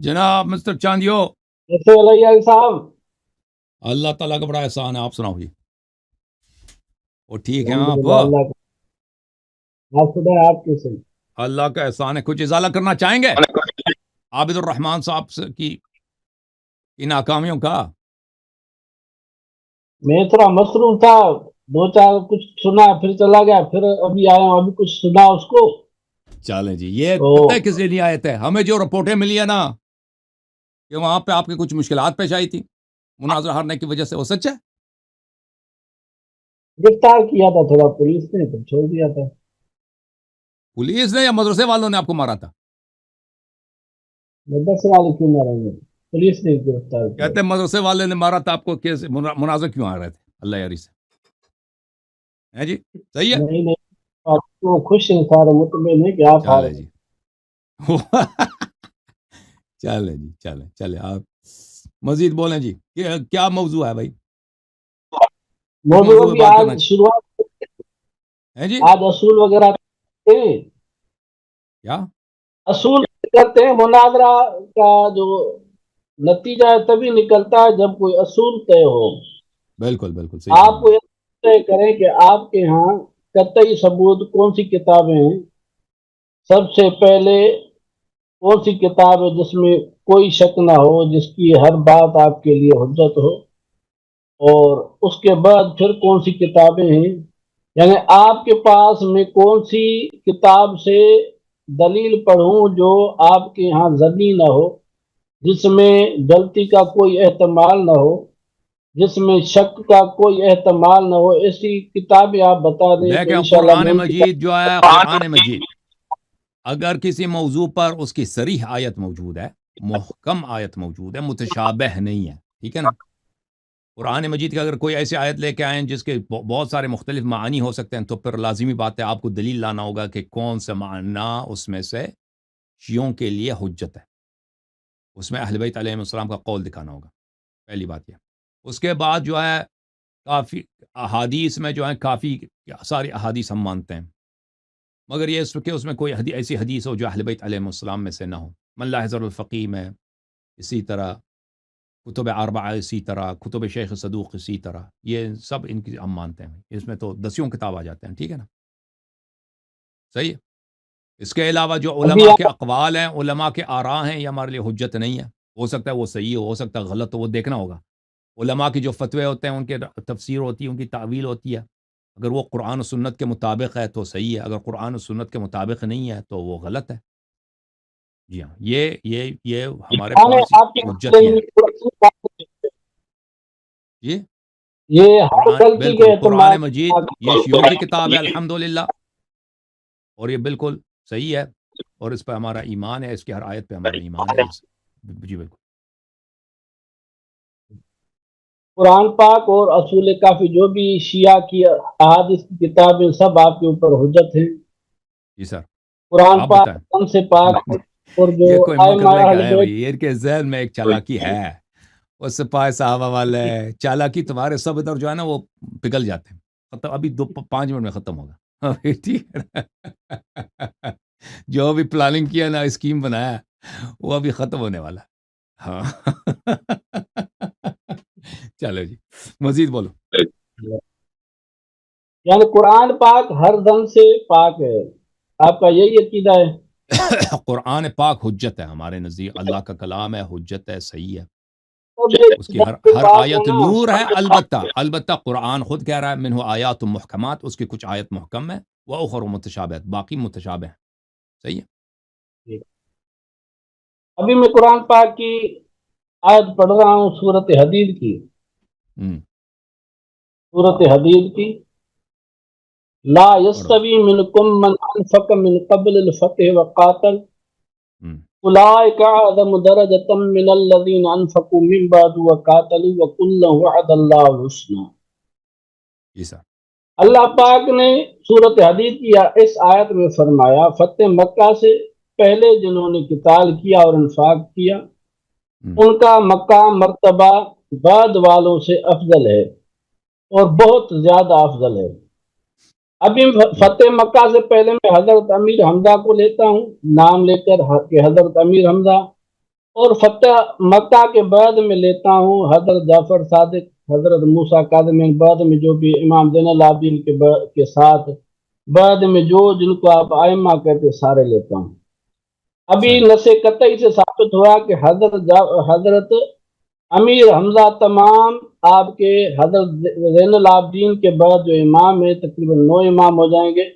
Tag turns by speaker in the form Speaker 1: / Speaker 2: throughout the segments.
Speaker 1: جناب مسٹر چاندیو،
Speaker 2: کیسے علیہ صاحب؟
Speaker 1: اللہ تعالیٰ کا بڑا احسان ہے. آپ سناؤ جی. وہ ٹھیک ہے آپ؟
Speaker 2: الحمدللہ اللہ کا. آپ خدا آپ کیسے؟
Speaker 1: اللہ کا احسان ہے. کچھ ازالہ کرنا چاہیں گے عابد الرحمان صاحب کی ناکامیوں کا؟
Speaker 2: میں تھوڑا مصروف تھا، دو چار کچھ سنا پھر چلا گیا، پھر ابھی آیا ہوں، ابھی کچھ سنا اس کو.
Speaker 1: چلیں جی. یہ
Speaker 2: تو
Speaker 1: پتہ ہے کس لیے نہیں آئے تھے؟ ہمیں جو رپورٹیں ملی ہیں نا کہ وہاں پہ آپ کی کچھ مشکلات پیش آئی تھی مناظرہ ہارنے کی وجہ سے، وہ سچ ہے؟
Speaker 2: گرفتار کیا تھا تھوڑا پولیس نے، تو چھوڑ دیا تھا.
Speaker 1: پولیس نے یا مدرسے والوں نے آپ کو مارا تھا؟
Speaker 2: مدرسے والے کیوں نہ رہیں گے، پولیس نے گرفتار کیا.
Speaker 1: کہتے ہیں مدرسے والے نے مارا تھا آپ کو. کیسے مناظر کیوں آ رہے تھے اللہ یاری سے؟ ہے جی صحیح ہے.
Speaker 2: نہیں نہیں، آپ کو خوش ہیں سارے مطمئن ہیں کہ آپ
Speaker 1: چلے جی. چلے جی، چلے آپ مزید بولیں جی. کیا موضوع ہے بھائی؟
Speaker 2: موضوع
Speaker 1: موضوع پہ
Speaker 2: بھی
Speaker 1: بات
Speaker 2: آج
Speaker 1: کرنا
Speaker 2: شروعات
Speaker 1: ہے جی.
Speaker 2: آج اصول وغیرہ ہیں.
Speaker 1: کیا
Speaker 2: اصول کرتے ہیں، مناظرہ کا جو نتیجہ ہے تبھی نکلتا ہے جب کوئی اصول طے ہو.
Speaker 1: بالکل بالکل صحیح
Speaker 2: آپ
Speaker 1: فرمایا.
Speaker 2: کو یہ طے کریں کہ آپ کے ہاں قطعی ثبوت کون سی کتابیں ہیں. سب سے پہلے کون سی کتاب ہے جس میں کوئی شک نہ ہو، جس کی ہر بات آپ کے لیے حجت ہو، اور اس کے بعد پھر کون سی کتابیں ہیں. یعنی آپ کے پاس میں کون سی کتاب سے دلیل پڑھوں جو آپ کے ہاں ظنی نہ ہو، جس میں غلطی کا کوئی احتمال نہ ہو، جس میں شک کا کوئی احتمال نہ ہو. ایسی کتابیں آپ بتا دیں تو
Speaker 1: دیکھیں
Speaker 2: انشاءاللہ
Speaker 1: قرآن
Speaker 2: میں ان
Speaker 1: مجید جو ہے، قرآن مجید اگر کسی موضوع پر اس کی صریح آیت موجود ہے، محکم آیت موجود ہے، متشابہ نہیں ہے، ٹھیک ہے نا. قرآن مجید کا اگر کوئی ایسی آیت لے کے آئیں جس کے بہت سارے مختلف معنی ہو سکتے ہیں، تو پھر لازمی بات ہے آپ کو دلیل لانا ہوگا کہ کون سا معنی اس میں سے شیعوں کے لیے حجت ہے. اس میں اہل بیت علیہ السلام کا قول دکھانا ہوگا، پہلی بات یہ. اس کے بعد جو ہے کافی احادیث میں جو ہے کافی ساری احادیث ہم مانتے ہیں، مگر یہ کہ اس میں کوئی ایسی حدیث ہو جو اہل بیت علیہ السلام میں سے نہ ہو. من لا يحضر الفقیہ میں اسی طرح، کتب اربعہ اسی طرح، کتب شیخ صدوق اسی طرح، یہ سب ان کی ہم مانتے ہیں. اس میں تو دسیوں کتاب آ جاتے ہیں، ٹھیک ہے نا. صحیح ہے. اس کے علاوہ جو
Speaker 2: ابھی
Speaker 1: علماء کے
Speaker 2: آپ
Speaker 1: اقوال ہیں، علماء کے آراء ہیں، یہ ہمارے لیے حجت نہیں ہے. ہو سکتا ہے وہ صحیح ہو سکتا ہے غلط ہو، وہ دیکھنا ہوگا. علماء کی جو فتوے ہوتے ہیں ان کے تفسیر ہوتی ہے، ان کی تعویل ہوتی ہے. اگر وہ قرآن و سنت کے مطابق ہے تو صحیح ہے، اگر قرآن و سنت کے مطابق نہیں ہے تو وہ غلط ہے. جی ہاں، یہ ہمارے پاس
Speaker 2: آپ کی
Speaker 1: حجت یہ ہے. جی
Speaker 2: یہ ہر
Speaker 1: قرآن،
Speaker 2: غلطی کے
Speaker 1: بالکل قرآن
Speaker 2: اعتماد.
Speaker 1: مجید یہ شیعوں کی کتاب ہے الحمدللہ، اور یہ بالکل صحیح ہے، اور اس پہ ہمارا ایمان ہے، اس کی ہر آیت پہ ہمارا ایمان ہے. جی بالکل.
Speaker 2: قرآن پاک اور اصول کافی جو بھی شیعہ کی احادیث کی کتابیں سب آپ کے اوپر حجت ہیں.
Speaker 1: جی سر
Speaker 2: قرآن
Speaker 1: آپ
Speaker 2: پاک
Speaker 1: بتائیں.
Speaker 2: ہم سے پاک اور جو
Speaker 1: یہ کوئی مکر
Speaker 2: ائمہ
Speaker 1: لے کے
Speaker 2: اہل
Speaker 1: آئے
Speaker 2: بیت.
Speaker 1: بھائی، ان کے ذہن میں ایک چالاکی ہے. وہ سپاہی صحابہ والے چالاکی تمہارے سب ادھر جو ہے نا وہ پگھل جاتے ہیں. ختم ابھی 5 منٹ میں ختم ہوگا. ٹھیک ہے نا؟ جو بھی پلاننگ کیا نا، اسکیم بنایا، وہ ابھی ختم ہونے والا. ہاں. چلو جی مزید بولو.
Speaker 2: یعنی قرآن پاک ہر دم سے پاک ہے، آپ کا یہی عقیدہ ہے؟
Speaker 1: قرآن پاک حجت ہے ہمارے نزدیک، اللہ کا کلام ہے، حجت ہے، صحیح ہے. اس کی ہر آیت نور ہے. البتہ قرآن خود کہہ رہا ہے منہ آیات محکمات، اس کی کچھ آیت محکم ہے، وأخر متشابہات، باقی متشابہ ہیں. صحیح ہے.
Speaker 2: ابھی میں قرآن پاک کی آیت پڑھ رہا ہوں، سورۃ حدید کی. سورۃ حدید کی لا یستوی منکم من انفق من قبل الفتح وقاتل اولئک اعظم درجۃ من الذین انفقوا من بعد وقاتلوا وکلا وعد اللہ الحسنی. اللہ پاک نے سورۃ حدید کی اس آیت میں فرمایا فتح مکہ سے پہلے جنہوں نے قتال کیا اور انفاق کیا ان کا مقام مرتبہ بعد والوں سے افضل ہے اور بہت زیادہ افضل ہے. ابھی فتح مکہ سے پہلے میں حضرت امیر حمزہ کو لیتا ہوں نام لے کر کہ حضرت امیر حمزہ اور فتح مکہ کے بعد میں لیتا ہوں حضرت جعفر صادق، حضرت موسیٰ کاظم، بعد میں جو بھی امام زین العابدین کے ساتھ بعد میں جو جن کو آپ ائمہ کہتے سارے لیتا ہوں۔ ابھی
Speaker 1: صحیح
Speaker 2: نص قطعی سے ثابت ہوا کہ حضرت امیر حمزہ تمام آپ کے حضرت زین العابدین کے بعد جو امام ہے تقریباً 9 امام ہو جائیں گے،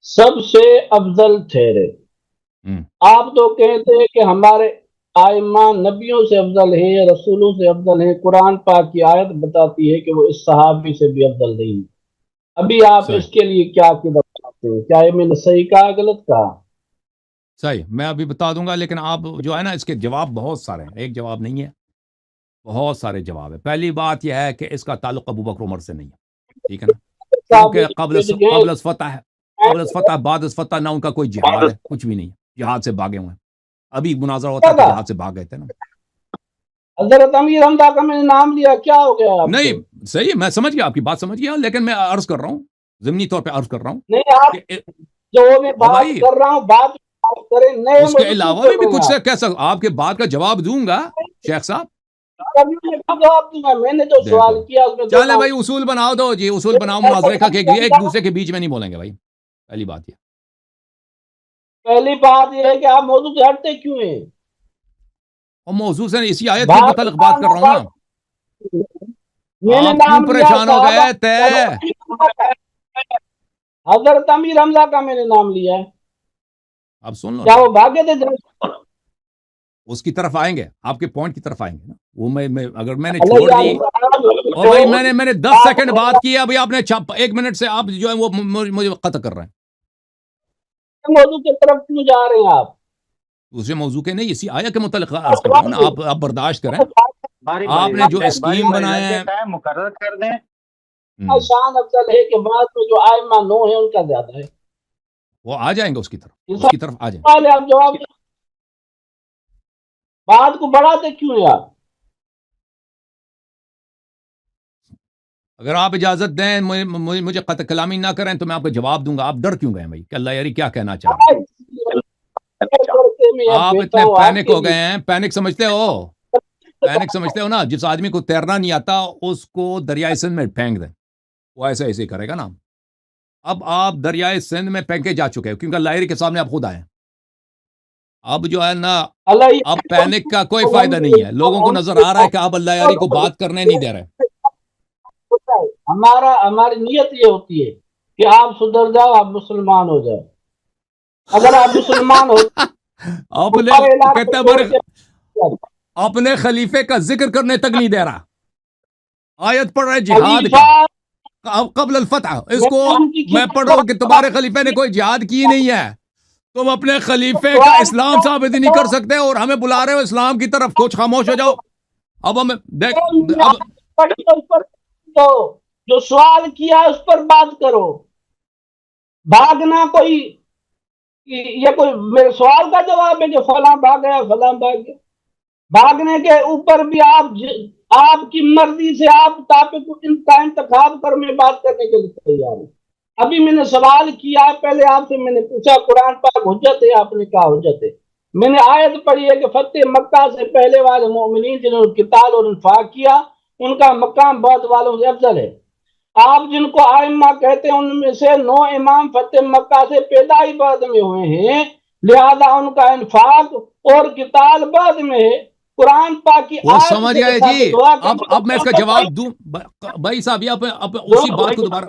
Speaker 2: سب سے افضل ٹھہرے۔
Speaker 1: ہم،
Speaker 2: آپ تو کہتے ہیں کہ ہمارے آئمہ نبیوں سے افضل ہیں، رسولوں سے افضل ہیں، قرآن پاک کی آیت بتاتی ہے کہ وہ اس صحابی سے بھی افضل نہیں ہیں۔ ابھی آپ
Speaker 1: صحیح
Speaker 2: اس کے لیے کیا عقیدہ بتاتے ہیں؟ کیا یہ میں نے صحیح کہا غلط کہا؟
Speaker 1: صحیح، میں ابھی بتا دوں گا، لیکن آپ جو ہے نا اس کے جواب بہت سارے ہیں، ایک جواب نہیں ہے، بہت سارے جواب ہیں۔ پہلی بات یہ ہے کہ اس کا تعلق ابو بکر عمر سے نہیں ہے، ٹھیک ہے نا، کیونکہ قبل از فتح ہے، قبل از فتح بعد از فتح نہ ان کا کوئی جہاد ہے، کچھ بھی نہیں ہے، جہاد سے بھاگے ہوئے ہیں۔ ابھی مناظرہ ہوتا ہے تو جہاد سے بھاگ گئے تھے نا۔
Speaker 2: حضرت امیر حمزہ کا میں نے نام لیا، کیا ہو گیا آپ کو؟
Speaker 1: نہیں صحیح، میں سمجھ گیا، آپ کی بات سمجھ گیا، لیکن میں عرض کر رہا ہوں، ضمنی طور پہ عرض کر رہا ہوں
Speaker 2: نہیں، آپ
Speaker 1: کہ
Speaker 2: جو میں
Speaker 1: او
Speaker 2: بات
Speaker 1: بھائی،
Speaker 2: کر رہا ہوں بات کریں، نئے
Speaker 1: اس کے
Speaker 2: موضوع کیوں
Speaker 1: علاوہ
Speaker 2: کر
Speaker 1: بھی
Speaker 2: رہے ہیں
Speaker 1: کچھ سے
Speaker 2: آپ؟
Speaker 1: کہہ سکتا، آپ کے بات کا جواب دوں گا شیخ صاحب۔
Speaker 2: کبھی میں کیا جواب دوں گا؟ میں نے جو
Speaker 1: دیکھو،
Speaker 2: سوال کیا اس میں
Speaker 1: چلے
Speaker 2: دینا
Speaker 1: بھائی اصول بناؤ دو جی، اصول بناؤ مناظرے کا، کہ ایک دوسرے کے بیچ میں نہیں بولیں گے بھائی، پہلی بات یہ۔
Speaker 2: پہلی بات یہ ہے کہ آپ موضوع سے ہٹتے کیوں ہیں؟
Speaker 1: اور موضوع سے اسی آیت کے
Speaker 2: بات
Speaker 1: متعلق بات کر رہا ہوں نا،
Speaker 2: میں نے
Speaker 1: آپ کیوں
Speaker 2: نام لیا
Speaker 1: پریشان ہو
Speaker 2: صحابہ،
Speaker 1: گئے تے؟
Speaker 2: حضرت امیر حمزہ کا میں نے نام لیا ہے،
Speaker 1: اب سن لو
Speaker 2: کیا
Speaker 1: نا،
Speaker 2: وہ بھاگے تھے جنگ؟
Speaker 1: اس کی طرف آئیں گے، آپ کے پوائنٹ کی طرف آئیں گے نا، وہ اگر میں نے چھوڑ دی،
Speaker 2: اللہ
Speaker 1: اور بھائی میں نے 10 سیکنڈ بات کی، ابھی آپ نے 1 منٹ سے آپ جو ہے وہ مجھے قطع کر رہے ہیں۔
Speaker 2: موضوع کی طرف کیوں جا رہے ہیں آپ؟
Speaker 1: دوسرے موضوع کے نہیں، اسی آیت کے متعلق عرض کر رہا ہوں نا، آپ برداشت کریں۔
Speaker 3: باری
Speaker 1: آپ
Speaker 3: باری
Speaker 1: نے
Speaker 3: رکھ
Speaker 1: جو
Speaker 3: دیں، باری
Speaker 1: اسکیم
Speaker 3: باری
Speaker 1: بنائے
Speaker 3: رکھ دیں،
Speaker 1: ہیں،
Speaker 3: ٹائم مقرر کر دیں۔
Speaker 2: شان افضل ہے کہ بعد میں جو آئمہ 9 ہیں ان کا زیادہ ہے۔
Speaker 1: وہ آ جائیں گے اس کی طرف،
Speaker 2: اس
Speaker 1: اس کی طرف آ جائیں۔
Speaker 2: سوال ہے، آپ جواب دیں۔ بات کو بڑھاتے کیوں ہیں آپ؟
Speaker 1: اگر آپ اجازت دیں، مجھے قطع کلامی نہ کریں تو میں آپ کو جواب دوں گا۔ آپ ڈر کیوں گئے بھائی کہ اللہ یاری کیا کہنا چاہ رہے ہیں؟ آپ اتنے پینک ہو گئے ہیں، پینک سمجھتے ہو؟ پینک سمجھتے ہو نا، جس آدمی کو تیرنا نہیں آتا اس کو دریائے سندھ میں پھینک دیں، وہ ایسے ایسے ہی کرے گا نا۔ اب آپ دریائے سندھ میں پھینکے جا چکے ہو، کیونکہ اللہ یاری کے سامنے آپ خود آئے ہیں۔ اب جو ہے نا، اب پینک کا کوئی فائدہ نہیں ہے، لوگوں کو نظر آ رہا ہے کہ آپ اللہ یاری کو بات کرنے نہیں دے رہے۔
Speaker 2: ہماری نیت یہ ہوتی ہے کہ آپ سدھر جاؤ، آپ مسلمان ہو جاؤ۔ اگر آپ مسلمان ہو
Speaker 1: اپنے
Speaker 2: ہمارے علاقے
Speaker 1: کہتے ہیں
Speaker 2: چھوڑ
Speaker 1: ہمارے
Speaker 2: کے
Speaker 1: اپنے خلیفے کا ذکر کرنے تک نہیں دے رہا، آیت پڑھ رہے جہاد
Speaker 2: خلیفہ
Speaker 1: کا قبل الفتح، اس
Speaker 2: میں
Speaker 1: کو
Speaker 2: ان کی
Speaker 1: میں پڑھ رہا ہوں کہ تمہارے خلیفے نے کوئی جہاد کی نہیں ہے، تم اپنے خلیفے کا اسلام ثابت ہی نہیں کر سکتے اور ہمیں بلا رہے ہو اسلام کی طرف، کچھ خاموش ہو جاؤ۔ اب ہمیں دیکھ، اب
Speaker 2: جو سوال کیا اس پر بات کرو، بھاگنا کوئی یہ کوئی میرے سوال کا جواب ہے کہ فلاں بھاگ گیا فلاں بھاگ گیا؟ بھاگنے کے اوپر بھی آپ کی مرضی سے آپ ٹاپک کا انتخاب کر میں بات کرنے کے لیے تیار ہوں۔ ابھی میں نے سوال کیا، پہلے آپ سے میں نے پوچھا قرآن پاک حجت ہے، آپ نے کہا حجت ہے۔ میں نے آیت پڑھی ہے کہ فتح مکہ سے پہلے والے مومنین جنہوں نے قتال اور انفاق کیا ان کا مقام بعد والوں سے افضل ہے۔ آپ جن کو ائمہ کہتے ہیں ان میں سے 9 امام فتح مکہ سے پیدا ہی بعد میں ہوئے ہیں، لہذا ان کا انفاق اور قتال بعد میں ہے۔ قرآن پاک کی
Speaker 1: وہ
Speaker 2: آیت
Speaker 1: سمجھ
Speaker 2: سے
Speaker 1: گئے جی۔
Speaker 2: ثابت ہوا کہ
Speaker 1: اب میں اس کا جواب دوں بھائی صاحب، یہ اب اسی بات کو دوبارہ،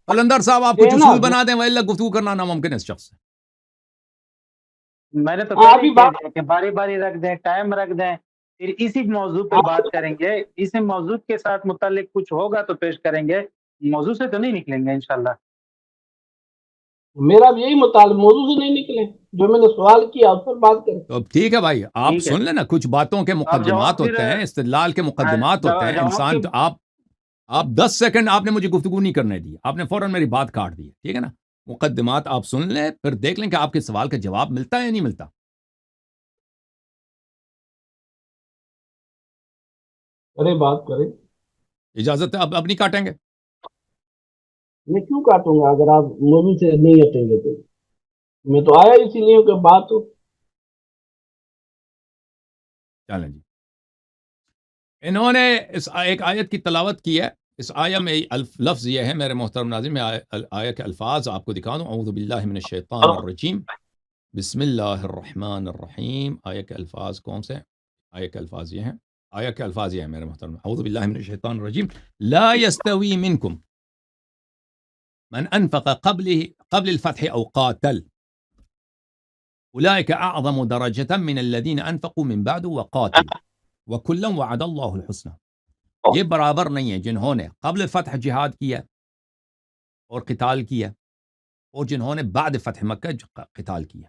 Speaker 1: قلندر صاحب آپ کچھ اصول بنا دیں، وَإِلَّا گفتگو کرنا ناممکن ہے اس شخص سے۔
Speaker 3: میں نے تو پہلے ہی کہہ دیا کہ باری باری رکھ دیں، ٹائم رکھ دیں، پھر اسی موضوع پہ بات کریں گے، اسی موضوع کے ساتھ متعلق کچھ ہوگا تو پیش کریں گے، موضوع سے تو نہیں نکلیں گے انشاءاللہ۔
Speaker 2: میرا بھی یہی مطالبہ، موضوع سے نہیں نکلے، جو میں نے سوال کیا اس پر بات کریں۔
Speaker 1: تو اب ٹھیک ہے بھائی، آپ
Speaker 3: ٹھیک ہے،
Speaker 1: سن لینا، کچھ باتوں کے
Speaker 3: اب جواب
Speaker 1: مقدمات
Speaker 3: پھر
Speaker 1: ہوتے ہیں، استدلال کے مقدمات ہوتے ہیں،
Speaker 3: جواب
Speaker 1: انسان
Speaker 3: کے
Speaker 1: تو آپ 10 سیکنڈ آپ نے مجھے گفتگو نہیں کرنے دی، آپ نے فوراً میری بات کاٹ دی، ٹھیک ہے نا۔ مقدمات آپ سن لیں، پھر دیکھ لیں کہ آپ کے سوال کا جواب ملتا ہے یا نہیں ملتا۔
Speaker 2: ارے بات کریں،
Speaker 1: اجازت ہے، اب نہیں کاٹیں گے۔
Speaker 2: میں کیوں کاٹوں گا اگر آپ موضوع سے نہیں ہٹیں گے تو؟ میں تو آیا اسی لیے کہ بات ہو۔
Speaker 1: چلیں جی، انہوں نے اس ایک آیت کی تلاوت کی ہے. اس آیت میں لفظ یہ ہے میرے محترم ناظرین، میں آیت کے الفاظ آپ کو دکھا دوں. اعوذ باللہ من الشیطان الرجیم، بسم اللہ الرحمن الرحیم. آیت کے الفاظ کون سے ہیں؟ آیت کے الفاظ یہ ہیں، آیت کے الفاظ یہ ہیں میرے محترم. اعوذ باللہ من الشیطان الرجیم، لا يستوی منکم من انفق قبل الفتح او قاتل اولئک اعظم درجة من الذین انفقوا من بعد وقاتلوا وکلا وعد اللہ الحسنى. یہ برابر نہیں ہے جنہوں نے قبل فتح جہاد کیا اور قتال کیا اور جنہوں نے بعد فتح مکہ قتال کیا.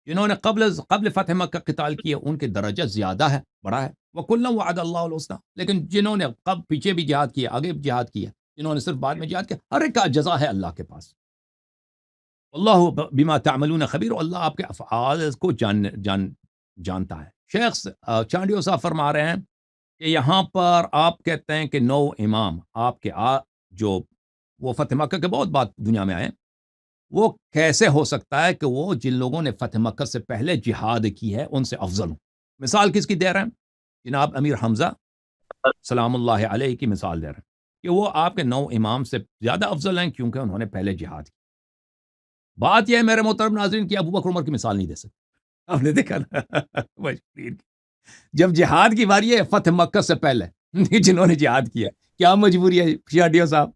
Speaker 1: جنہوں نے قبل فتح مکہ قتال کیا ان کے درجہ زیادہ ہے، بڑا ہے. وَكُلًّا وَعَدَ اللَّهُ الْحُسْنَى، لیکن جنہوں نے پیچھے بھی جہاد کیا، آگے بھی جہاد کیا، جنہوں نے صرف بعد میں جہاد کیا، ہر ایک کا جزا ہے اللہ کے پاس. اللہ بما تعملون خبیر، اللہ آپ کے افعال کو جانتا ہے. شیخ چانڈیو صاحب فرما رہے ہیں کہ یہاں پر آپ کہتے ہیں کہ 9 امام آپ کے جو وہ فتح مکہ کے بہت بعد دنیا میں آئے، وہ کیسے ہو سکتا ہے کہ وہ جن لوگوں نے فتح مکہ سے پہلے جہاد کی ہے ان سے افضل ہوں؟ مثال کس کی دے رہے ہیں؟ جناب امیر حمزہ سلام اللہ علیہ کی مثال دے رہے ہیں کہ وہ آپ کے 9 امام سے زیادہ افضل ہیں کیونکہ انہوں نے پہلے جہاد کی. بات یہ ہے میرے محترم ناظرین کہ ابو بکر عمر کی مثال نہیں دے سکتے. آپ نے دیکھا نا جب جہاد کی باری ہے فتح مکہ سے پہلے جنہوں نے جہاد کیا، کیا مجبوری ہے شاڈیو صاحب؟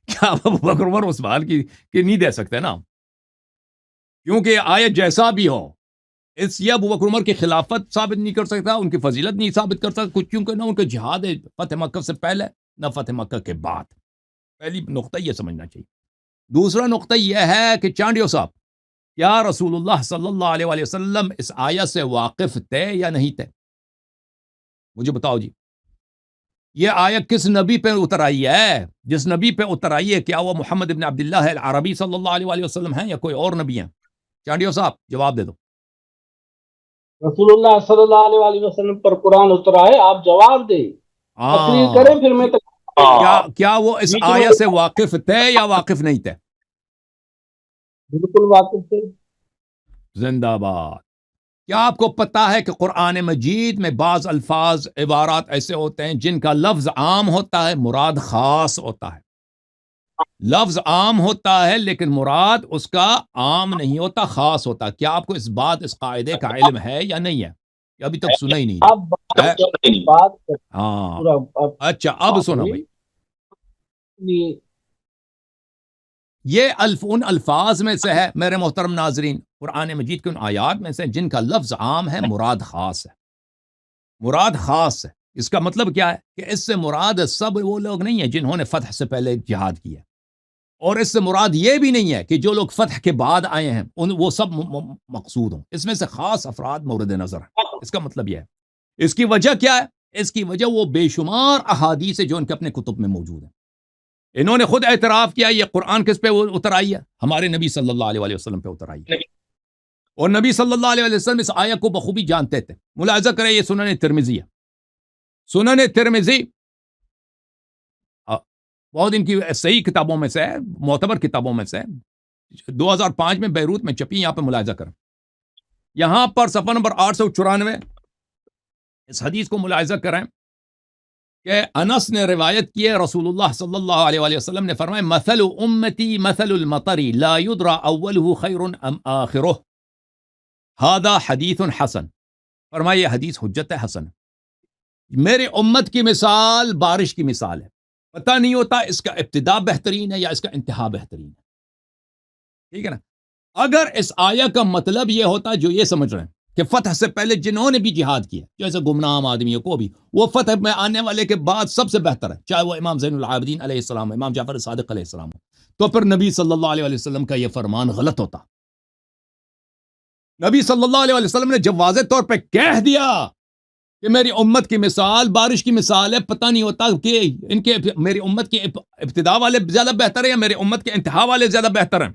Speaker 1: کیا ابو بکر عمر اس بات کی نہیں دے سکتے نا؟ کیونکہ آیت جیسا بھی ہو، اس یہ ابو بکر عمر کی خلافت ثابت نہیں کر سکتا، ان کی فضیلت نہیں ثابت کر سکتا کچھ، کیونکہ نہ ان کا جہاد ہے فتح مکہ سے پہلے نہ فتح مکہ کے بعد. پہلی نقطہ یہ سمجھنا چاہیے. دوسرا نقطہ یہ ہے کہ چانڈیو صاحب، کیا رسول اللہ صلی اللہ علیہ وآلہ وسلم اس آیت سے واقف تھے یا نہیں تھے؟ مجھے بتاؤ جی. یہ آیت کس نبی پہ اتر آئی ہے؟ جس نبی پہ اتر آئی ہے کیا وہ محمد ابن عبداللہ العربی صلی اللہ علیہ وآلہ وسلم ہیں یا کوئی اور نبی ہیں؟ چانڈیو صاحب جواب دے دو.
Speaker 2: رسول اللہ صلی اللہ علیہ وآلہ وسلم پر قرآن اترا ہے، آپ جواب دیں، تقریر کریں، پھر میں
Speaker 1: کیا وہ اس آیت سے واقف تھے یا واقف نہیں تھے؟
Speaker 2: بالکل واقف تھے.
Speaker 1: زندہ باد. کیا آپ کو پتا ہے کہ قرآن مجید میں بعض الفاظ عبارات ایسے ہوتے ہیں جن کا لفظ عام ہوتا ہے مراد خاص ہوتا ہے؟ لفظ عام ہوتا ہے لیکن مراد اس کا عام نہیں ہوتا، خاص ہوتا. کیا آپ کو اس قاعدے کا علم ہے یا نہیں ہے؟ یا ابھی تک سنا ہی نہیں ہے؟ ہاں اچھا اب سنو بھائی، یہ ان الفاظ میں سے ہے میرے محترم ناظرین، قرآن مجید کے ان آیات میں سے جن کا لفظ عام ہے مراد خاص ہے. مراد خاص ہے، اس کا مطلب کیا ہے کہ اس سے مراد سب وہ لوگ نہیں ہیں جنہوں نے فتح سے پہلے جہاد کیا، اور اس سے مراد یہ بھی نہیں ہے کہ جو لوگ فتح کے بعد آئے ہیں وہ سب مقصود ہوں. اس میں سے خاص افراد مورد نظر ہیں. اس کا مطلب یہ ہے. اس کی وجہ کیا ہے؟ اس کی وجہ وہ بے شمار احادیث ہے جو ان کے اپنے کتب میں موجود ہیں. انہوں نے خود اعتراف کیا یہ قرآن کس پہ اتر آئی ہے؟ ہمارے نبی صلی اللہ علیہ وسلم پہ اتر آئی ہے، اور نبی صلی اللہ علیہ وسلم اس آیت کو بخوبی جانتے تھے. ملاحظہ کریں، یہ سنن ترمذی ہے. سنن ترمذی بہت ان کی صحیح کتابوں میں سے ہے، معتبر کتابوں میں سے 2005 میں بیروت میں چھپی. یہاں پہ ملاحظہ کریں، یہاں پر صفحہ نمبر 894 اس حدیث کو ملاحظہ کریں کہ انس نے روایت کی ہے، رسول اللہ صلی اللہ علیہ وآلہ وسلم نے فرمایا مثل امتی مثل المطر لا يدرى اوله خیر ام آخرہ، هذا حدیث حسن. فرمایا یہ حدیث حجت حسن. میرے امت کی مثال بارش کی مثال ہے، پتہ نہیں ہوتا اس کا ابتدا بہترین ہے یا اس کا انتہا بہترین ہے. ٹھیک ہے نا؟ اگر اس آیہ کا مطلب یہ ہوتا جو یہ سمجھ رہے ہیں کہ فتح سے پہلے جنہوں نے بھی جہاد کیا، جیسے گمنام آدمیوں کو بھی، وہ فتح میں آنے والے کے بعد سب سے بہتر ہے، چاہے وہ امام زین العابدین علیہ السلام، امام جعفر صادق علیہ السلام، تو پھر نبی صلی اللہ علیہ وسلم کا یہ فرمان غلط ہوتا. نبی صلی اللہ علیہ وسلم نے جب واضح طور پہ کہہ دیا کہ میری امت کی مثال بارش کی مثال ہے، پتہ نہیں ہوتا کہ میری امت کے ابتدا والے زیادہ بہتر ہیں یا میری امت کے انتہا والے زیادہ بہتر ہیں،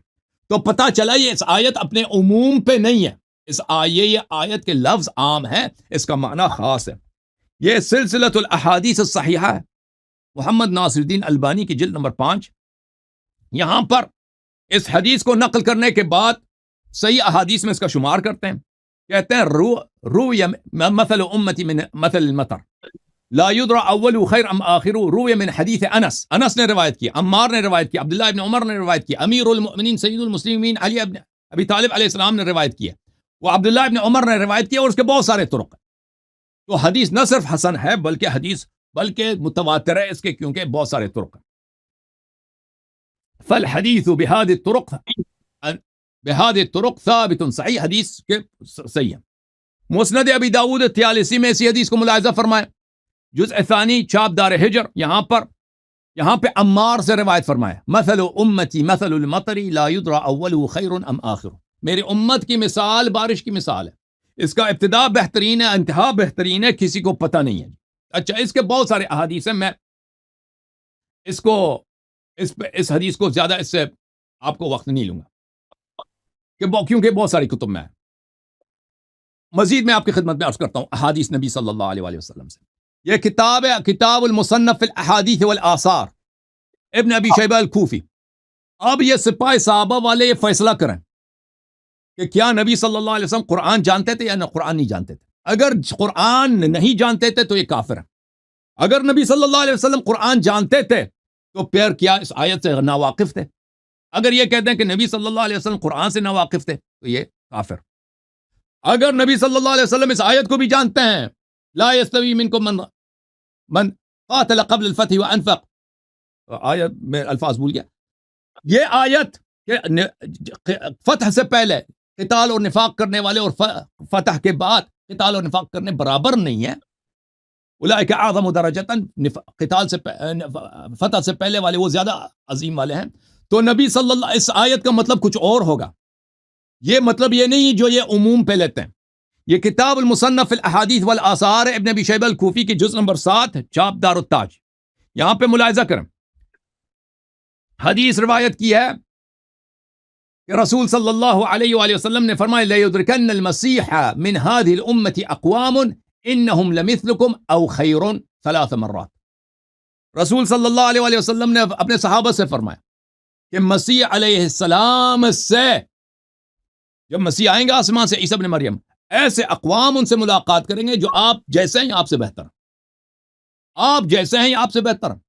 Speaker 1: تو پتہ چلا یہ اس آیت اپنے عموم پہ نہیں ہے. اس یہ آیت کے لفظ عام ہے، اس کا معنی خاص ہے. یہ سلسلۃ الاحادیث الصحیحہ ہے، محمد ناصر الدین البانی کی جلد نمبر 5. یہاں پر اس حدیث کو نقل کرنے کے بعد صحیح احادیث میں اس کا شمار کرتے ہیں. کہتے ہیں روی مثل امتی من مثل المطر لا يدرى اول خیر ام آخر، روی من حدیث انس نے روایت کی، عمار نے روایت کی، عبداللہ ابن عمر نے روایت کی، امیر المؤمنین سید المسلمین علی ابن ابی طالب علیہ السلام نے روایت کی ہے، وہ عبداللہ ابن عمر نے روایت کی، اور اس کے بہت سارے طرق ہیں. تو حدیث نہ صرف حسن ہے بلکہ متواتر ہے اس کے، کیونکہ بہت سارے طرق ہیں. فالحدیث بهذه الطرق ثابت صحیح، حدیث کے صحیح ہے. مسند ابی داؤد 43 میں اسی حدیث کو ملاحظہ فرمائیں، جزء ثانی چاپ دار ہجر، یہاں پہ عمار سے روایت فرمایا، مثل امتی مثل المطر لا يدرى اوله خیر ام آخر، میری امت کی مثال بارش کی مثال ہے، اس کا ابتدا بہترین ہے، انتہا بہترین ہے، کسی کو پتہ نہیں ہے. اچھا، اس کے بہت سارے احادیث ہیں، میں اس حدیث کو زیادہ اس سے آپ کو وقت نہیں لوں گا کیونکہ بہت ساری کتب میں ہے. مزید میں آپ کی خدمت میں عرض کرتا ہوں احادیث نبی صلی اللہ علیہ وآلہ وسلم سے. یہ کتاب ہے کتاب المصنف فی الاحادیث والآثار، ابن ابی شیبہ الکوفی. اب یہ سپاہ صحابہ والے یہ فیصلہ کریں کہ کیا نبی صلی اللہ علیہ وسلم قرآن جانتے تھے یا نہ قرآن نہیں جانتے تھے. اگر قرآن نہیں جانتے تھے تو یہ کافر ہے. اگر نبی صلی اللہ علیہ وسلم قرآن جانتے تھے تو پھر کیا اس آیت سے ناواقف تھے؟ اگر یہ کہتے ہیں کہ نبی صلی اللہ علیہ وسلم قرآن سے ناواقف تھے تو یہ کافر. اگر نبی صلی اللہ علیہ وسلم اس آیت کو بھی جانتے ہیں، لا يستوی منکم من قاتل قبل الفتح وانفق، آیت میں الفاظ بھول گیا، یہ آیت فتح سے پہلے قتال اور نفاق کرنے والے اور فتح کے بعد قتال اور نفاق کرنے برابر نہیں ہے. اولئک اعظم درجۃ، قتال سے فتح سے پہلے والے وہ زیادہ عظیم والے ہیں. تو نبی صلی اللہ، اس آیت کا مطلب کچھ اور ہوگا. یہ مطلب یہ نہیں جو یہ عموم پہ لیتے ہیں. یہ کتاب المصنف فی الاحادیث والآثار ابن ابی شیبہ الکوفی کی جز نمبر 7 چاپ دار التاج. یہاں پہ ملاحظہ کریں، حدیث روایت کی ہے کہ رسول صلی اللہ علیہ وآلہ وسلم نے فرمایا لَيُدْرِكَنَّ الْمَسِيحَ مِنْ هَذِهِ الْأُمَّةِ أَقْوَامٌ إِنَّهُمْ لَمِثْلُكُمْ أَوْ خَيْرٌ 3 مرات. رسول صلی اللہ علیہ وآلہ وسلم نے اپنے صحابہ سے فرمایا کہ مسیح علیہ السلام سے، جب مسیح آئیں گے آسمان سے، عیسیٰ ابن مریم، ایسے اقوام ان سے ملاقات کریں گے جو آپ جیسے ہیں آپ سے بہتر ہیں، آپ جیسے ہیں آپ سے بہتر ہیں.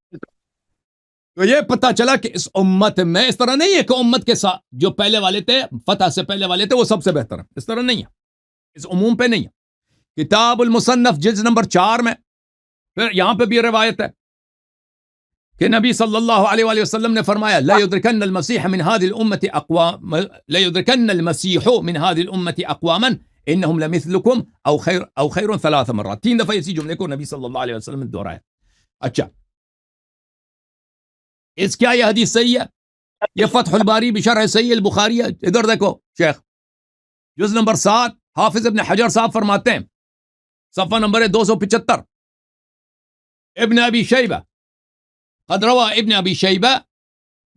Speaker 1: تو یہ پتہ چلا کہ اس امت میں اس طرح نہیں ہے کہ امت کے ساتھ جو پہلے والے تھے، فتح سے پہلے والے تھے، وہ سب سے بہتر ہیں. اس طرح نہیں ہے، اس عموم پہ نہیں ہے. کتاب المصنف جلد نمبر 4 میں پھر یہاں پہ بھی روایت ہے کہ نبی صلی اللہ علیہ وآلہ وسلم نے فرمایا لا يدركن المسيح من هذه الامه اقوام، لا يدركن المسيح من هذه الامه اقواما انهم لمثلكم او خير 3 مرات. 3 دفعہ اسی جملے کو نبی صلی اللہ علیہ وسلم نے دہرایا. اچھا، اس کیا یہ حدیث صحیح ہے؟ یہ فتح الباری بشرح صحیح البخاری ہے. ادھر دیکھو شیخ، جز نمبر 7 حافظ ابن حجر صاحب فرماتے ہیں، صفحہ نمبر 275، ابن ابی شیبہ قد روى ابن ابی شیبہ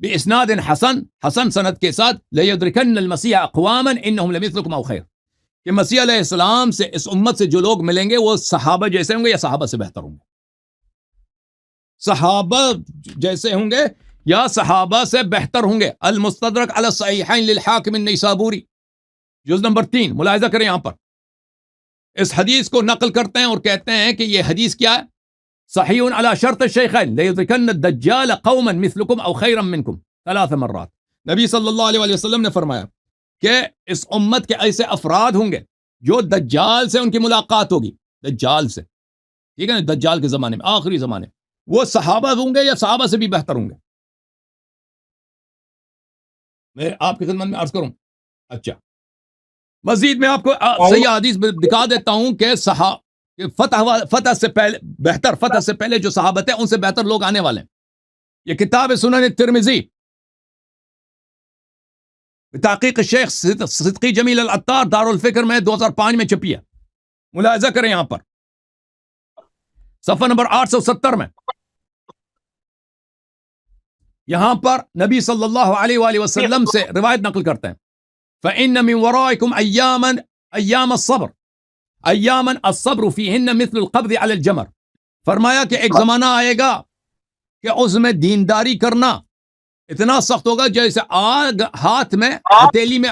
Speaker 1: باسناد حسن سند کے ساتھ ليدركن المسيح اقواما انهم لمثلكم او خیر، کہ مسیح علیہ السلام سے اس امت سے جو لوگ ملیں گے وہ صحابہ جیسے ہوں گے یا صحابہ سے بہتر ہوں گے. صحابہ جیسے ہوں گے یا صحابہ سے بہتر ہوں گے. المستدرک علی الصحیحین للحاکم النیسابوری جز نمبر 3، ملاحظہ کریں، یہاں پر اس حدیث کو نقل کرتے ہیں اور کہتے ہیں کہ یہ حدیث کیا ہے؟ صحیح علی شرط الشیخین لیدرکن الدجال قوما مثلکم او خیرا منکم 3 مرات. نبی صلی اللہ علیہ وسلم نے فرمایا کہ اس امت کے ایسے افراد ہوں گے جو دجال سے ان کی ملاقات ہوگی، دجال سے، ٹھیک ہے نا، دجال کے زمانے میں، آخری زمانے میں، وہ صحابہ ہوں گے یا صحابہ سے بھی بہتر ہوں گے. میں آپ کی خدمت میں عرض کروں. اچھا، مزید میں آپ کو صحیح حدیث دکھا دیتا ہوں کہ فتح سے پہلے جو صحابہ تھے ان سے بہتر لوگ آنے والے ہیں. یہ کتاب سنن ترمذی تحقیق شیخ صدقی جمیل العطار دار الفکر میں 2005 میں چھپی ہے. ملاحظہ کریں یہاں پر صفحہ نمبر 870 میں، یہاں پر نبی صلی اللہ علیہ وآلہ وسلم سے روایت نقل کرتے ہیں فَإِنَّ مِن وَرَائِكُمْ أَيَّامَ الصَّبْرِ أَيَّامًا الصَّبْرُ فِيهِنَّ مِثْلُ الْقَبْضِ عَلَى الْجَمَرِ. فرمایا کہ ایک زمانہ آئے گا کہ اس میں دینداری کرنا اتنا سخت ہوگا جیسے آگ ہاتھ میں ہتھیلی میں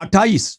Speaker 1: 28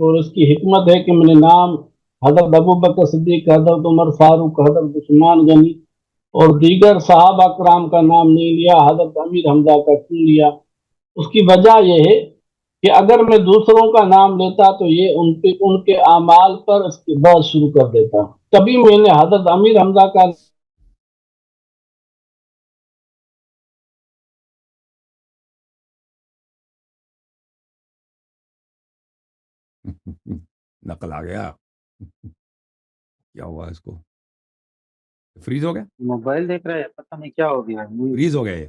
Speaker 2: اور اس کی حکمت ہے کہ میں نے نام حضرت ابو بکر صدیق، حضرت عمر فاروق، حضرت عثمان غنی اور دیگر صحابہ کرام کا نام نہیں لیا، حضرت امیر حمزہ کا کیوں لیا؟ اس کی وجہ یہ ہے کہ اگر میں دوسروں کا نام لیتا تو یہ ان کے اعمال پر اس کے بعد شروع کر دیتا. کبھی میں نے حضرت امیر حمزہ کا
Speaker 1: نقل آ گیا. کیا ہوا اس کو؟ فریز ہو گیا؟
Speaker 3: موبائل دیکھ رہے ہیں، پتہ نہیں کیا ہو گیا.
Speaker 1: فریز ہو گیا یہ.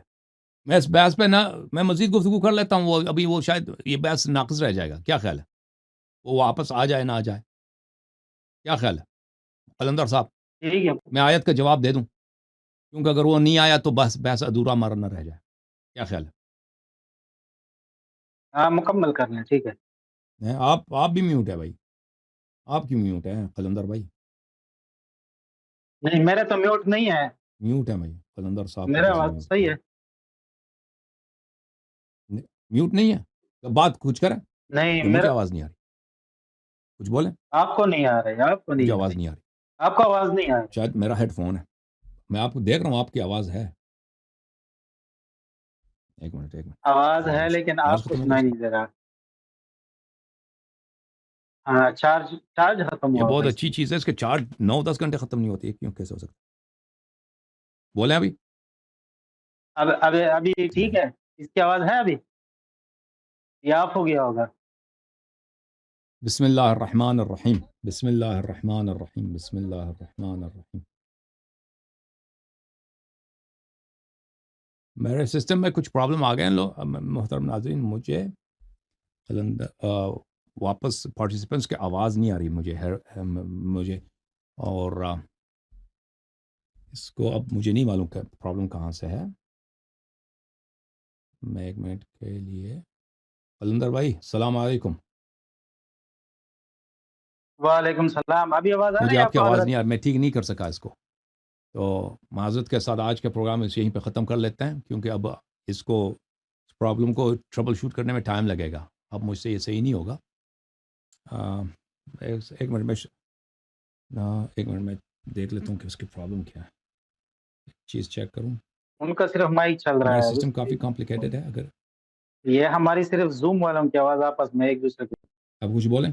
Speaker 1: میں اس بحث پہ نہ میں مزید گفتگو کر لیتا ہوں. وہ ابھی وہ شاید یہ بحث ناقص رہ جائے گا. کیا خیال ہے؟ وہ واپس آ جائے نہ آ جائے؟ کیا خیال ہے قلندر صاحب؟
Speaker 3: ٹھیک ہے،
Speaker 1: میں آیت کا جواب دے دوں کیونکہ اگر وہ نہیں آیا تو بس بحث ادھورا مر نہ رہ جائے. کیا خیال
Speaker 3: ہاں مکمل کر لیں. ٹھیک ہے.
Speaker 1: ہے؟ آپ بھی میوٹ ہے بھائی. آپ کیوں میوٹ ہے قلندر بھائی؟
Speaker 3: نہیں میرے تو میوٹ نہیں ہے،
Speaker 1: میوٹ ہے بھائی. قلندر صاحب کا
Speaker 3: میرا
Speaker 1: جیسے
Speaker 3: آواز صحیح ہے.
Speaker 1: میوٹ نہیں ہے تو بات کچھ کریں.
Speaker 3: نہیں
Speaker 1: مجھے
Speaker 3: میرا
Speaker 1: آواز نہیں آ رہی. کچھ بولیں.
Speaker 3: آپ کو نہیں آ رہی، آپ کو
Speaker 1: مجھے
Speaker 3: نہیں آ
Speaker 1: آواز
Speaker 3: رہی،
Speaker 1: نہیں آ رہی.
Speaker 3: آپ کو آواز نہیں آ رہی.
Speaker 1: شاید میرا ہیڈ فون ہے. میں آپ کو دیکھ رہا ہوں آپ کی آواز ہے. ایک منٹ
Speaker 3: آواز ہے لیکن
Speaker 1: چارج
Speaker 3: آپ کو
Speaker 1: ختم ہو گیا
Speaker 3: سنائی
Speaker 1: اس
Speaker 3: نہیں دے رہا. ہاں چارج ختم
Speaker 1: کا؟ یہ
Speaker 3: ہوا
Speaker 1: بہت
Speaker 3: ہوگا اس
Speaker 1: اچھی
Speaker 3: میں.
Speaker 1: چیز ہے. اس کے 9-10 گھنٹے ختم نہیں ہوتی ہے. کیوں کیسے ہو سکتا؟ بولیں ابھی.
Speaker 3: ابھی ٹھیک ہے، اس کی آواز ہے ابھی؟ یہ آف ہو گیا ہوگا.
Speaker 1: بسم اللہ الرحمن الرحیم. بسم اللہ الرحمن الرحیم. بسم اللہ الرحمن الرحیم. میرے سسٹم میں کچھ پرابلم آ گئے ہیں محترم ناظرین. مجھے واپس پارٹیسپینٹس کی آواز نہیں آ رہی مجھے اور اس کو اب مجھے نہیں معلوم کہ پرابلم کہاں سے ہے. میں ایک منٹ کے لیے قلندر بھائی السلام علیکم.
Speaker 3: وعلیکم السلام. ابھی آواز آ رہی
Speaker 1: مجھے
Speaker 3: ہے
Speaker 1: آپ
Speaker 3: آپ
Speaker 1: کی
Speaker 3: کو
Speaker 1: آواز
Speaker 3: حضرت؟
Speaker 1: نہیں آ رہی. میں ٹھیک نہیں کر سکا اس کو. تو معذرت کے ساتھ آج کے پروگرام اس یہیں پہ ختم کر لیتے ہیں کیونکہ اب اس کو پرابلم کو ٹربل شوٹ کرنے میں ٹائم لگے گا. اب مجھ سے یہ صحیح نہیں ہوگا. ایک منٹ میں دیکھ لیتا ہوں کہ اس کی پرابلم کیا ہے. چیز چیک کروں.
Speaker 3: ان کا صرف مائک چل
Speaker 1: میرا
Speaker 3: رہا ہے.
Speaker 1: سسٹم کافی کمپلیکیٹڈ ہے. اگر
Speaker 3: یہ ہماری صرف زوم والوں کی آواز آپس میں ایک دوسرے کی.
Speaker 1: اب کچھ بولیں.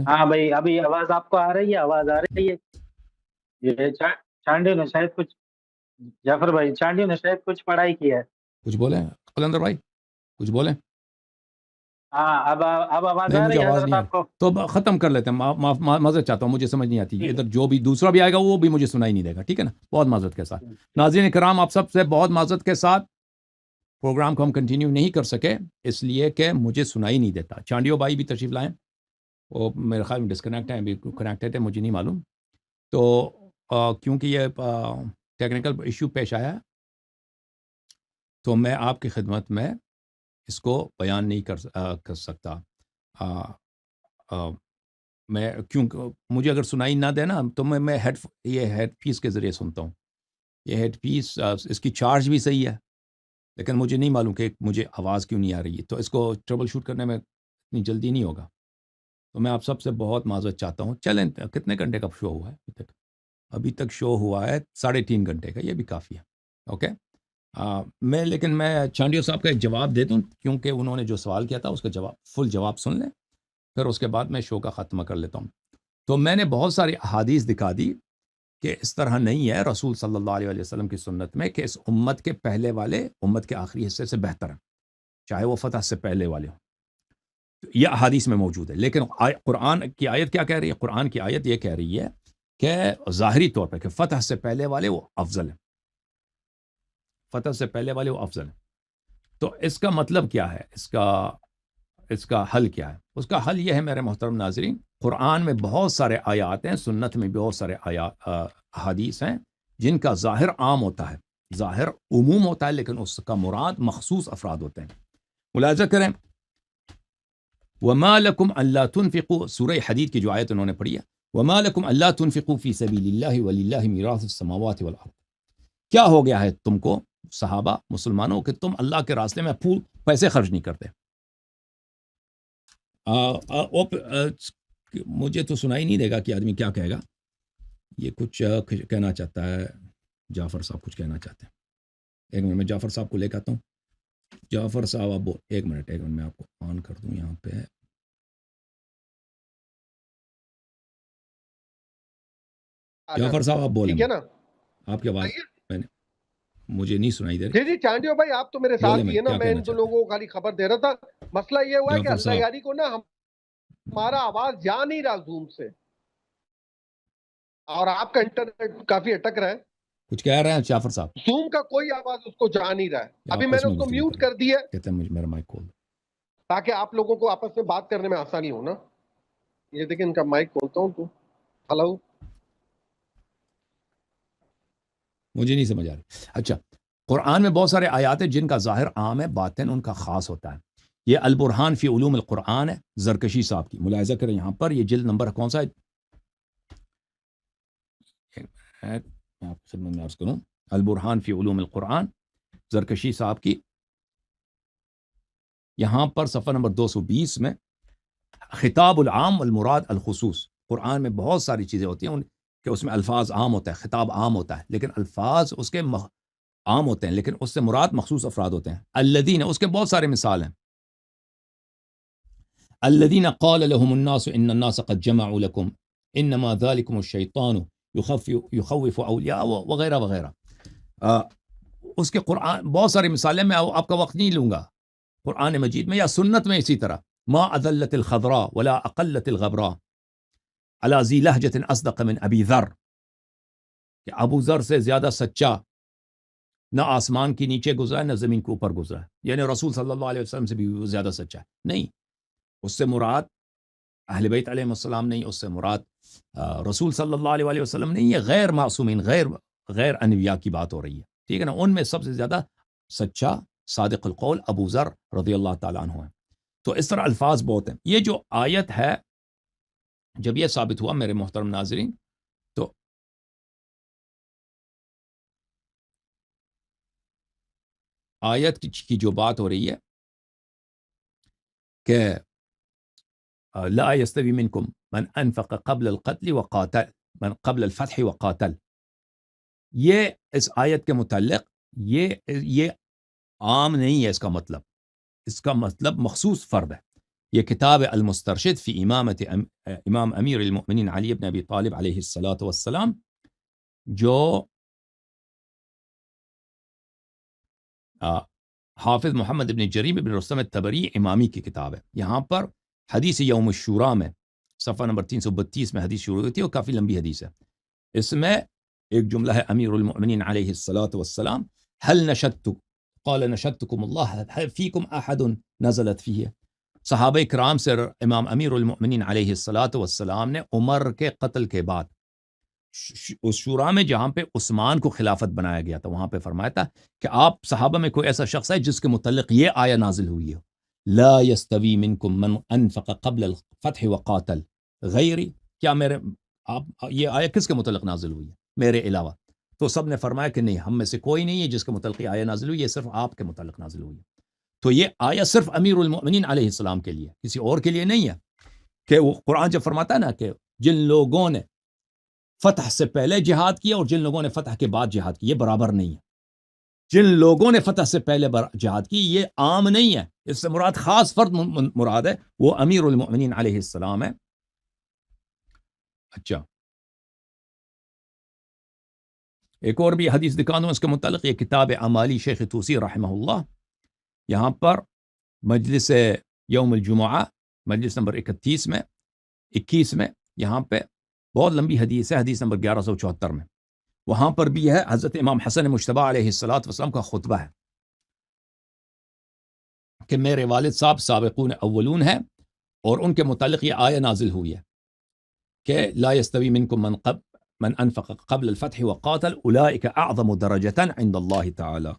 Speaker 3: ہاں بھائی ابھی آواز آپ کو آ رہی ہے؟ آواز آ رہی ہے. یہ چانڈیو نے شاید کچھ، جعفر بھائی چانڈیو نے شاید کچھ پڑھائی کی ہے.
Speaker 1: کچھ بولیں قلندر بھائی. کچھ بولیں.
Speaker 3: ہاں اب آواز
Speaker 1: نہیں
Speaker 3: آ
Speaker 1: مجھے
Speaker 3: رہی ہے
Speaker 1: آواز
Speaker 3: حضرت
Speaker 1: نہیں آ
Speaker 3: آپ
Speaker 1: رہی.
Speaker 3: کو؟
Speaker 1: تو اب ختم کر لیتے ہیں. معذرت چاہتا ہوں. مجھے سمجھ نہیں آتی. ادھر جو بھی دوسرا بھی آئے گا وہ بھی مجھے سنائی نہیں دے گا. ٹھیک ہے نا. بہت معذرت کے ساتھ. ناظرین کرام آپ سب سے بہت معذرت کے ساتھ پروگرام کو ہم کنٹینیو نہیں کر سکے اس لیے کہ مجھے سنائی نہیں دیتا. چانڈیو بھائی بھی تشریف لائیں. وہ میرے خیال میں ڈسکنیکٹ ہیں ابھی کنیکٹیڈ ہے مجھے نہیں معلوم. تو کیونکہ یہ ٹیکنیکل ایشو پیش آیا تو میں آپ کی خدمت میں اس کو بیان نہیں کر سکتا. میں کیونکہ مجھے اگر سنائی نہ دے نا تو میں ہیڈ پیس کے ذریعے سنتا ہوں. یہ ہیڈ پیس اس کی چارج بھی صحیح ہے لیکن مجھے نہیں معلوم کہ مجھے آواز کیوں نہیں آ رہی ہے. تو اس کو ٹربل شوٹ کرنے میں اتنی جلدی نہیں ہوگا. تو میں آپ سب سے بہت معذرت چاہتا ہوں. چلیں کتنے گھنٹے کا شو ہوا ہے ابھی تک شو ہوا ہے 3.5 گھنٹے کا. یہ بھی کافی ہے. اوکے. لیکن میں چانڈیو صاحب کا ایک جواب دے دوں کیونکہ انہوں نے جو سوال کیا تھا اس کا فل جواب سن لیں پھر اس کے بعد میں شو کا خاتمہ کر لیتا ہوں. تو میں نے بہت ساری احادیث دکھا دی کہ اس طرح نہیں ہے. رسول صلی اللہ علیہ وسلم کی سنت میں کہ اس امت کے پہلے والے امت کے آخری حصے سے بہتر ہیں چاہے وہ فتح سے پہلے والے ہوں. یہ احادیث میں موجود ہے. لیکن قرآن کی آیت کیا کہہ رہی ہے؟ قرآن کی آیت یہ کہہ رہی ہے کہ ظاہری طور پہ کہ فتح سے پہلے والے وہ افضل ہیں. فتح سے پہلے والے وہ افضل ہیں. تو اس کا مطلب کیا ہے؟ اس کا حل کیا ہے؟ اس کا حل یہ ہے میرے محترم ناظرین. قرآن میں بہت سارے آیات ہیں. سنت میں بہت سارے احادیث ہیں جن کا ظاہر عام ہوتا ہے. ظاہر عموم ہوتا ہے لیکن اس کا مراد مخصوص افراد ہوتے ہیں. ملاحظہ کریں. وَمَا لَكُمْ أَلَّا تُنْفِقُوا سورہ حدید کی جو آیت انہوں نے پڑھی ہے. وَمَا لَكُمْ أَلَّا تُنْفِقُوا فِي سَبِيلِ اللَّهِ وَلِلَّهِ مِيرَاثُ السَّمَاوَاتِ وَالْأَرْضِ. کیا ہو گیا ہے تم کو صحابہ مسلمانوں کہ تم اللہ کے راستے میں پیسے خرچ نہیں کرتے؟ مجھے تو سنائی نہیں دے گا کہ آدمی کیا کہے گا. یہ کچھ کہنا چاہتا ہے. جعفر صاحب کچھ کہنا چاہتے ہیں. ایک منٹ میں جعفر صاحب کو لے کے آتا ہوں. جعفر صاحب آپ ایک منٹ میں آپ کو آن کر دوں یہاں پہ. جعفر صاحب آپ بولیں.
Speaker 4: ٹھیک ہے نا,
Speaker 1: آپ کی آواز مجھے نہیں سنائی دے
Speaker 4: جی چانڈیو بھائی آپ تو میرے ساتھ ہی ہے نا, میں ان دو لوگوں کو خالی خبر دے رہا تھا. مسئلہ یہ ہوا ہے کہ اللہ یاری کو نا ہمارا آواز جا نہیں رہا زوم سے, اور آپ کا انٹرنیٹ کافی اٹک رہا ہے.
Speaker 1: کچھ کہہ رہے ہیں جعفر صاحب.
Speaker 4: زوم کا کوئی آواز اس کو جا نہیں رہا ہے. ابھی میں نے اس کو میوٹ کر دیا ہے,
Speaker 1: کہتے ہیں مجھے میرا مائک کھول
Speaker 4: تاکہ آپ لوگوں کو آپس میں بات کرنے میں آسانی ہو نا. یہ دیکھیں ان کا مائک کھولتا ہوں تو. ہلو,
Speaker 1: مجھے نہیں سمجھ آ رہی. اچھا, قرآن میں بہت سارے آیات ہیں جن کا ظاہر عام ہے, باطن ان کا خاص ہوتا ہے. یہ البرہان فی علوم القرآن ہے, زرکشی صاحب کی. ملاحظہ کریں یہاں پر, یہ جلد نمبر کون سا ہے؟ میں آپ کی خدمت میں عرض کروں, البرہان فی علوم القرآن, زرکشی صاحب کی. یہاں پر صفحہ نمبر 220 میں خطاب العام والمراد الخصوص. قرآن میں بہت ساری چیزیں ہوتی ہیں کہ اس میں الفاظ عام ہوتا ہے, خطاب عام ہوتا ہے, لیکن الفاظ اس کے عام ہوتے ہیں, لیکن اس سے مراد مخصوص افراد ہوتے ہیں. الذین, اس کے بہت سارے مثال ہیں. الذین قال لهم الناس ان الناس قد جمعوا لكم انما ذلكم الشیطان یخوف اولیاء وغیرہ وغیرہ. اس کے قرآن بہت ساری مثالیں, میں آپ کا وقت نہیں لوں گا. قرآن مجید میں یا سنت میں اسی طرح, ما اذلت الخضراء ولا اقلت الغبراء علی ذی لہجۃ اصدق من ابی ذر, کہ ابو ذر سے زیادہ سچا نہ آسمان کے نیچے گزرا ہے نہ زمین کے اوپر گزرا ہے. یعنی رسول صلی اللہ علیہ وسلم سے بھی زیادہ سچا ہے. نہیں, اس سے مراد اہل بیت علیہ السلام نہیں, اس سے مراد رسول صلی اللہ علیہ وسلم نہیں, یہ غیر معصومین, غیر انبیاء کی بات ہو رہی ہے. ٹھیک ہے نا. ان میں سب سے زیادہ سچا صادق القول ابو ذر رضی اللہ تعالیٰ عنہ ہے. تو اس طرح الفاظ بہت ہیں. یہ جو آیت ہے, جب یہ ثابت ہوا میرے محترم ناظرین, تو آیت کی جو بات ہو رہی ہے کہ لا يستوي منكم من انفق قبل القتل وقاتل من قبل الفتح وقاتل, یہ اس آیت کے متعلق یہ عام نہیں ہے. اس کا مطلب مخصوص فرد ہے. یہ کتاب المسترشد فی امامت امام امیر المؤمنین علی بن ابی طالب علیہ الصلاۃ والسلام, جو حافظ محمد ابن جریر بن رستم الطبری امامی کی کتاب ہے. یہاں پر حدیث یوم الشورا میں صفحہ نمبر 332 میں حدیث شروع ہوئی تھی, اور کافی لمبی حدیث ہے. اس میں ایک جملہ ہے, امیر المؤمنین علیہ الصلاۃ والسلام هل نشدت قال نشدتكم الله هل فيكم احد نزلت فيه. صحابہ کرام سے امام امیر المؤمنین علیہ الصلاۃ والسلام نے عمر کے قتل کے بعد اس شورا میں جہاں پہ عثمان کو خلافت بنایا گیا تھا, وہاں پہ فرمایا تھا کہ آپ صحابہ میں کوئی ایسا شخص ہے جس کے متعلق یہ آیہ نازل ہوئی ہو, لا يستوي منكم من انفق قبل الفتح وقاتل غیری. کیا میرے آپ یہ آیہ کس کے متعلق نازل ہوئی ہے میرے علاوہ؟ تو سب نے فرمایا کہ نہیں, ہم میں سے کوئی نہیں ہے جس کے متعلق آیہ نازل ہوئی, یہ صرف آپ کے متعلق نازل ہوئی ہے. تو یہ آیہ صرف امیر المؤمنین علیہ السلام کے لیے, کسی اور کے لیے نہیں ہے. کہ وہ قرآن جب فرماتا ہے نا کہ جن لوگوں نے فتح سے پہلے جہاد کیا اور جن لوگوں نے فتح کے بعد جہاد کی, یہ برابر نہیں ہے. جن لوگوں نے فتح سے پہلے جہاد کی یہ عام نہیں ہے, اس سے مراد خاص فرد مراد ہے, وہ امیر المؤمنین علیہ السلام ہے. اچھا, ایک اور بھی حدیث دکھا دوں اس کے متعلق. یہ کتاب اعمالی شیخ طوسی رحمہ اللہ, یہاں پر مجلس یوم الجمعہ مجلس نمبر 21 میں یہاں پہ بہت لمبی حدیث ہے, حدیث نمبر 1174 میں. وہاں پر بھی ہے حضرت امام حسن مجتبی علیہ الصلاۃ والسلام کا خطبہ ہے کہ میرے والد صاحب سابقون اولون ہیں, اور ان کے متعلق یہ آیہ نازل ہوئی ہے کہ لا يستوي منكم من انفق قبل الفتح وقاتل اولئک اعظم درجة عند اللہ تعالی.